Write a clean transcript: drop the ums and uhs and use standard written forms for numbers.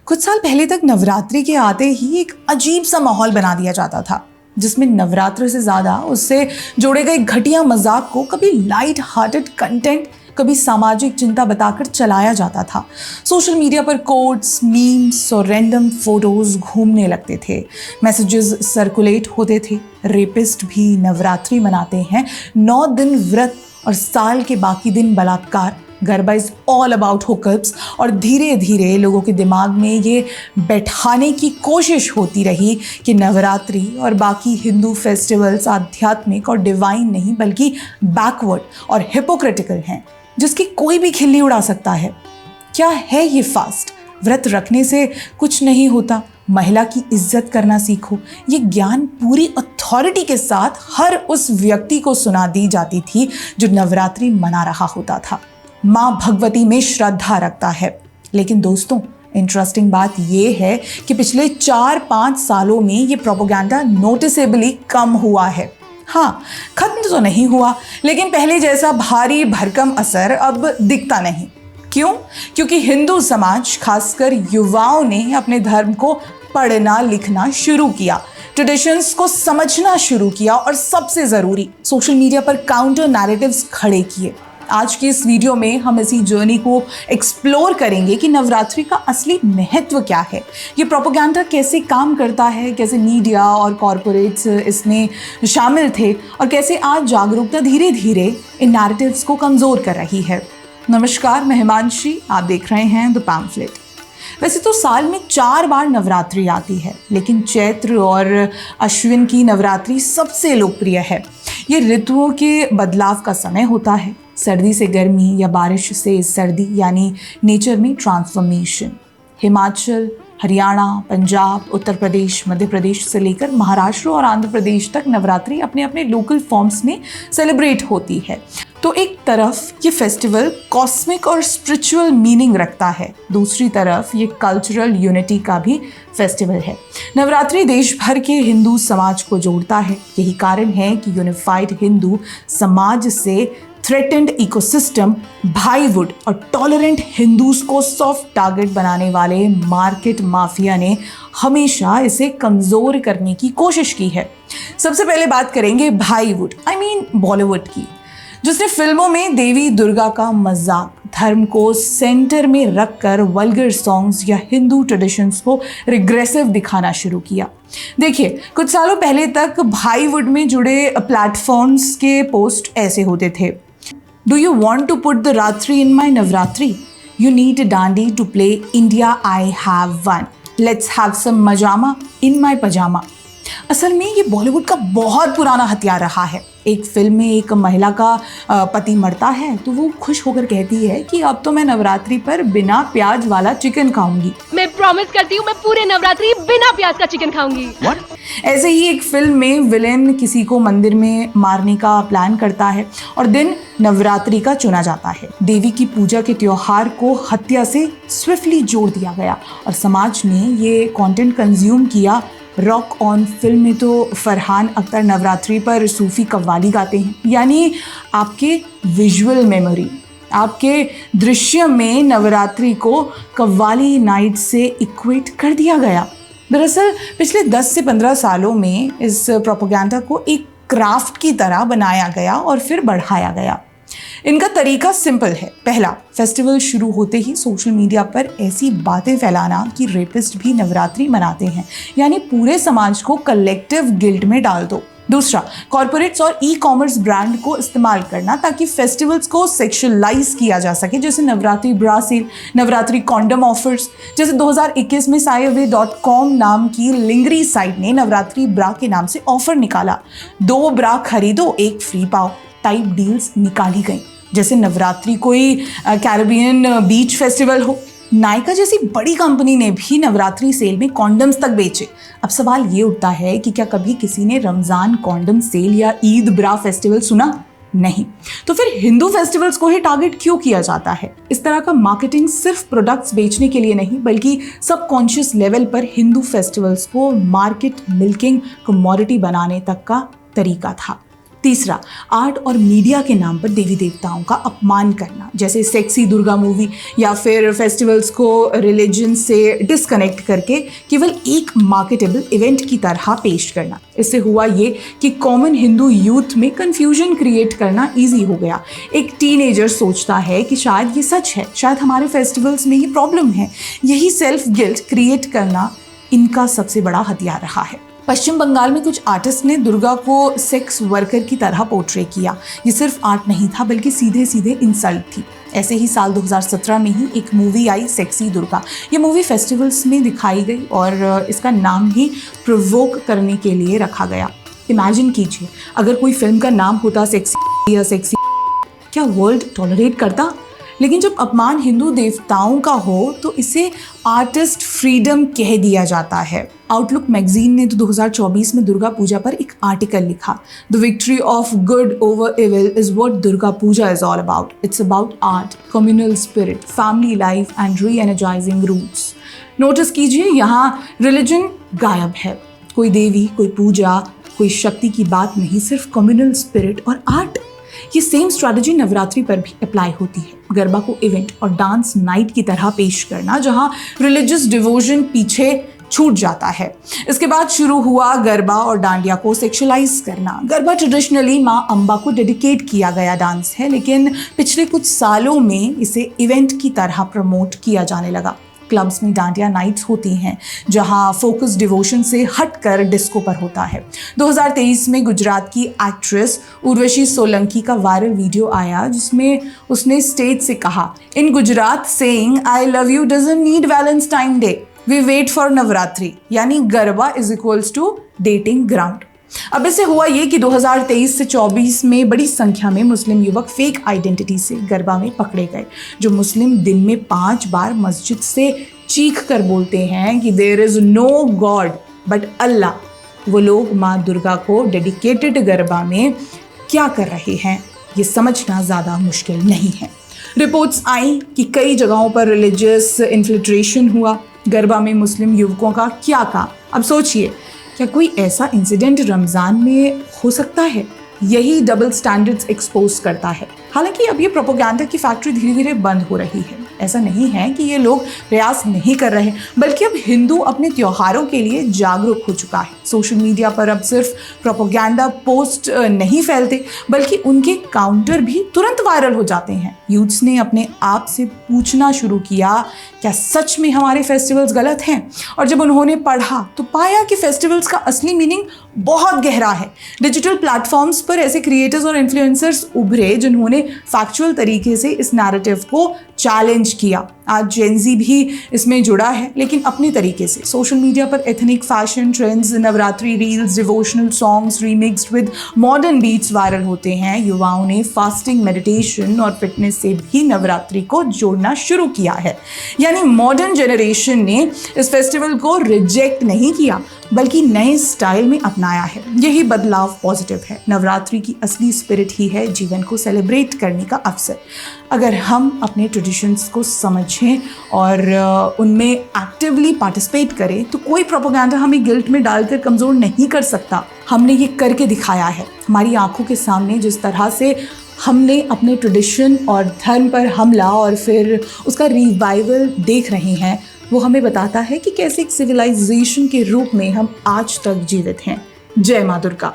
कुछ साल पहले तक नवरात्रि के आते ही एक अजीब सा माहौल बना दिया जाता था, जिसमें नवरात्र से ज़्यादा उससे जोड़े गए घटिया मजाक को कभी लाइट हार्टेड कंटेंट, कभी सामाजिक चिंता बताकर चलाया जाता था। सोशल मीडिया पर कोट्स, मीम्स और रैंडम फोटोज घूमने लगते थे, मैसेजेस सर्कुलेट होते थे। रेपिस्ट भी नवरात्रि मनाते हैं, 9 दिन व्रत और साल के बाकी दिन बलात्कार। Garba is all about hookups. और धीरे धीरे लोगों के दिमाग में ये बैठाने की कोशिश होती रही कि नवरात्रि और बाकी हिंदू फेस्टिवल्स आध्यात्मिक और डिवाइन नहीं बल्कि बैकवर्ड और हिपोक्रिटिकल हैं, जिसकी कोई भी खिल्ली उड़ा सकता है। क्या है ये फास्ट? व्रत रखने से कुछ नहीं होता, महिला की इज्जत करना सीखो। ये ज्ञान पूरी अथॉरिटी के साथ हर उस व्यक्ति को सुना दी जाती थी जो नवरात्रि मना रहा होता था, माँ भगवती में श्रद्धा रखता है। लेकिन दोस्तों, इंटरेस्टिंग बात ये है कि पिछले 4-5 सालों में ये प्रोपेगेंडा नोटिसेबली कम हुआ है। हाँ, खत्म तो नहीं हुआ, लेकिन पहले जैसा भारी भरकम असर अब दिखता नहीं। क्यों? क्योंकि हिंदू समाज, खासकर युवाओं ने अपने धर्म को पढ़ना लिखना शुरू किया, ट्रेडिशंस को समझना शुरू किया और सबसे ज़रूरी, सोशल मीडिया पर काउंटर नैरेटिव्स खड़े किए। आज की इस वीडियो में हम इसी जर्नी को एक्सप्लोर करेंगे कि नवरात्रि का असली महत्व क्या है, ये प्रोपेगेंडा कैसे काम करता है, कैसे मीडिया और कॉरपोरेट्स इसमें शामिल थे और कैसे आज जागरूकता धीरे धीरे इन नैरेटिव्स को कमज़ोर कर रही है। नमस्कार, मैं हिमांशी, आप देख रहे हैं द पैम्फलेट। वैसे तो साल में 4 बार नवरात्रि आती है, लेकिन चैत्र और अश्विन की नवरात्रि सबसे लोकप्रिय है। ये ऋतुओं के बदलाव का समय होता है, सर्दी से गर्मी या बारिश से सर्दी, यानी नेचर में ट्रांसफॉर्मेशन। हिमाचल, हरियाणा, पंजाब, उत्तर प्रदेश, मध्य प्रदेश से लेकर महाराष्ट्र और आंध्र प्रदेश तक नवरात्रि अपने अपने लोकल फॉर्म्स में सेलिब्रेट होती है। तो एक तरफ ये फेस्टिवल कॉस्मिक और स्पिरिचुअल मीनिंग रखता है, दूसरी तरफ ये कल्चरल यूनिटी का भी फेस्टिवल है। नवरात्रि देश भर के हिंदू समाज को जोड़ता है। यही कारण है कि यूनिफाइड हिंदू समाज से थ्रेटेंड इकोसिस्टम, भाईवुड और टॉलरेंट हिंदूज को सॉफ्ट टारगेट बनाने वाले मार्केट माफिया ने हमेशा इसे कमज़ोर करने की कोशिश की है। सबसे पहले बात करेंगे भाईवुड, बॉलीवुड की, जिसने फिल्मों में देवी दुर्गा का मजाक, धर्म को सेंटर में रखकर वल्गर सॉन्ग्स या हिंदू ट्रेडिशंस को रिग्रेसिव दिखाना शुरू किया। देखिए, कुछ सालों पहले तक भाईवुड में जुड़े प्लेटफॉर्म्स के पोस्ट ऐसे होते थे: Do you want to put the Ratri in my Navratri? You need a dandi to play India I have one. Let's have some majama in my pajama. असल में ये बॉलीवुड का बहुत पुराना हथियार रहा है। एक फिल्म में एक महिला का पति मरता है तो वो खुश होकर कहती है कि अब तो मैं नवरात्रि पर बिना प्याज वाला चिकन खाऊंगी। मैं प्रॉमिस करती हूँ मैं पूरे नवरात्रि बिना प्याज का चिकन खाऊंगी। ऐसे ही एक फिल्म में विलेन किसी को मंदिर में मारने का प्लान करता है और दिन नवरात्रि का चुना जाता है। देवी की पूजा के त्योहार को हत्या से स्विफ्टली जोड़ दिया गया और समाज ने ये कंटेंट कंज्यूम किया। रॉक ऑन फिल्म में तो फरहान अख्तर नवरात्रि पर सूफी कव्वाली गाते हैं, यानी आपके विजुअल मेमोरी, आपके दृश्य में नवरात्रि को कव्वाली नाइट से इक्वेट कर दिया गया। दरअसल पिछले 10 से 15 सालों में इस प्रोपेगेंडा को एक क्राफ्ट की तरह बनाया गया और फिर बढ़ाया गया। इनका तरीका सिंपल है। पहला, फेस्टिवल शुरू होते ही सोशल मीडिया पर ऐसी बातें फैलाना कि रेपिस्ट भी नवरात्रि मनाते हैं, यानी पूरे समाज को कलेक्टिव गिल्ट में डाल दो। दूसरा, कॉर्पोरेट्स और ई-कॉमर्स ब्रांड को इस्तेमाल करना ताकि फेस्टिवल्स को सेक्शुअलाइज किया जा सके, जैसे नवरात्रि ब्रा सेल, नवरात्रि कॉन्डम ऑफर्स। जैसे 2021 में sayaway.com नाम की लिंगरी साइट ने नवरात्रि ब्रा के नाम से ऑफर निकाला, 2 ब्रा खरीदो 1 फ्री पाओ टाइप डील्स निकाली गई, जैसे नवरात्रि कोई कैरिबियन बीच फेस्टिवल हो। नायका जैसी बड़ी कंपनी ने भी नवरात्रि सेल में कॉन्डम्स तक बेचे। अब सवाल ये उठता है कि क्या कभी किसी ने रमजान कॉन्डम सेल या ईद ब्रा फेस्टिवल सुना? नहीं। तो फिर हिंदू फेस्टिवल्स को ही टारगेट क्यों किया जाता है? इस तरह का मार्केटिंग सिर्फ प्रोडक्ट्स बेचने के लिए नहीं, बल्कि सबकॉन्शियस लेवल पर हिंदू फेस्टिवल्स को मार्केट मिल्किंग कमोडिटी बनाने तक का तरीका था। तीसरा, आर्ट और मीडिया के नाम पर देवी देवताओं का अपमान करना, जैसे सेक्सी दुर्गा मूवी या फिर फेस्टिवल्स को रिलीजन से डिस्कनेक्ट करके केवल एक मार्केटेबल इवेंट की तरह पेश करना। इससे हुआ ये कि कॉमन हिंदू यूथ में कंफ्यूजन क्रिएट करना ईजी हो गया। एक टीनेजर सोचता है कि शायद ये सच है, शायद हमारे फेस्टिवल्स में ये प्रॉब्लम है। यही सेल्फ गिल्ट क्रिएट करना इनका सबसे बड़ा हथियार रहा है। पश्चिम बंगाल में कुछ आर्टिस्ट ने दुर्गा को सेक्स वर्कर की तरह पोर्ट्रे किया। ये सिर्फ आर्ट नहीं था बल्कि सीधे सीधे इंसल्ट थी। ऐसे ही साल 2017 में ही एक मूवी आई सेक्सी दुर्गा। ये मूवी फेस्टिवल्स में दिखाई गई और इसका नाम ही प्रोवोक करने के लिए रखा गया। इमेजिन कीजिए अगर कोई फिल्म का नाम होता सेक्सी या सेक्सी, क्या वर्ल्ड टॉलरेट करता? लेकिन जब अपमान हिंदू देवताओं का हो तो इसे आर्टिस्ट फ्रीडम कह दिया जाता है। आउटलुक मैगजीन ने तो 2024 में दुर्गा पूजा पर एक आर्टिकल लिखा, the victory of good over evil is what Durga Puja is all about. It's about art, communal spirit, family life and reenergising roots. Notice कीजिए यहाँ रिलीजन गायब है। कोई देवी, कोई पूजा, कोई शक्ति की बात नहीं, सिर्फ कम्युनल स्पिरिट और आर्ट। ये सेम स्ट्रैटेजी नवरात्रि पर भी अप्लाई होती है। गरबा को इवेंट और डांस नाइट की तरह पेश करना जहां रिलीजियस डिवोशन पीछे छूट जाता है। इसके बाद शुरू हुआ गरबा और डांडिया को सेक्सुअलाइज करना। गरबा ट्रेडिशनली माँ अम्बा को डेडिकेट किया गया डांस है, लेकिन पिछले कुछ सालों में इसे इवेंट की तरह प्रमोट किया जाने लगा। क्लब्स में डांडिया नाइट्स होती हैं जहां फोकस डिवोशन से हटकर डिस्को पर होता है। 2023 में गुजरात की एक्ट्रेस उर्वशी सोलंकी का वायरल वीडियो आया जिसमें उसने स्टेज से कहा, in Gujarat saying I love you doesn't need Valentine Day, we wait for Navratri. यानी garba is equals to dating ground. अब इससे हुआ ये कि 2023 से 24 में बड़ी संख्या में मुस्लिम युवक फेक आइडेंटिटी से गरबा में पकड़े गए। जो मुस्लिम दिन में 5 बार मस्जिद से चीख कर बोलते हैं कि there is no God but Allah, वो लोग माँ दुर्गा को डेडिकेटेड गरबा में क्या कर रहे हैं ये समझना ज़्यादा मुश्किल नहीं है। रिपोर्ट्स आई कि कई जगहों पर रिलीजियस इन्फिल्ट्रेशन हुआ। गरबा में मुस्लिम युवकों का क्या काम? अब सोचिए, क्या कोई ऐसा इंसिडेंट रमज़ान में हो सकता है? यही डबल स्टैंडर्ड्स एक्सपोज करता है। हालांकि अब ये प्रोपेगेंडा की फैक्ट्री धीरे धीरे बंद हो रही है। ऐसा नहीं है कि ये लोग प्रयास नहीं कर रहे, बल्कि अब हिंदू अपने त्योहारों के लिए जागरूक हो चुका है। सोशल मीडिया पर अब सिर्फ प्रोपेगेंडा पोस्ट नहीं फैलते, बल्कि उनके काउंटर भी तुरंत वायरल हो जाते हैं। यूथ्स ने अपने आप से पूछना शुरू किया, क्या सच में हमारे फेस्टिवल्स गलत हैं? और जब उन्होंने पढ़ा तो पाया कि फेस्टिवल्स का असली मीनिंग बहुत गहरा है। डिजिटल प्लेटफॉर्म्स पर ऐसे क्रिएटर्स और इन्फ्लुएंसर्स उभरे जिन्होंने फैक्चुअल तरीके से इस नैरेटिव को चैलेंज किया। आज जेनजी भी इसमें जुड़ा है, लेकिन अपने तरीके से। सोशल मीडिया पर ethnic fashion trends, Navratri reels, devotional songs remixed with modern beats viral होते हैं। युवाओं ने फास्टिंग, मेडिटेशन और फिटनेस से भी नवरात्रि को जोड़ना शुरू किया है। यानी मॉडर्न जनरेशन ने इस फेस्टिवल को रिजेक्ट नहीं किया, बल्कि नए स्टाइल में अपनाया है। यही बदलाव पॉजिटिव है। नवरात्रि की असली स्पिरिट ही है जीवन को सेलिब्रेट करने का अवसर। अगर हम अपने ट्रेडिशंस को समझें और उनमें एक्टिवली पार्टिसिपेट करें तो कोई प्रोपेगेंडा हमें गिल्ट में डालकर कमज़ोर नहीं कर सकता। हमने ये करके दिखाया है। हमारी आंखों के सामने जिस तरह से हमने अपने ट्रेडिशन और धर्म पर हमला और फिर उसका रिवाइवल देख रहे हैं, वो हमें बताता है कि कैसे एक सिविलाइजेशन के रूप में हम आज तक जीवित हैं। जय माँ दुर्गा।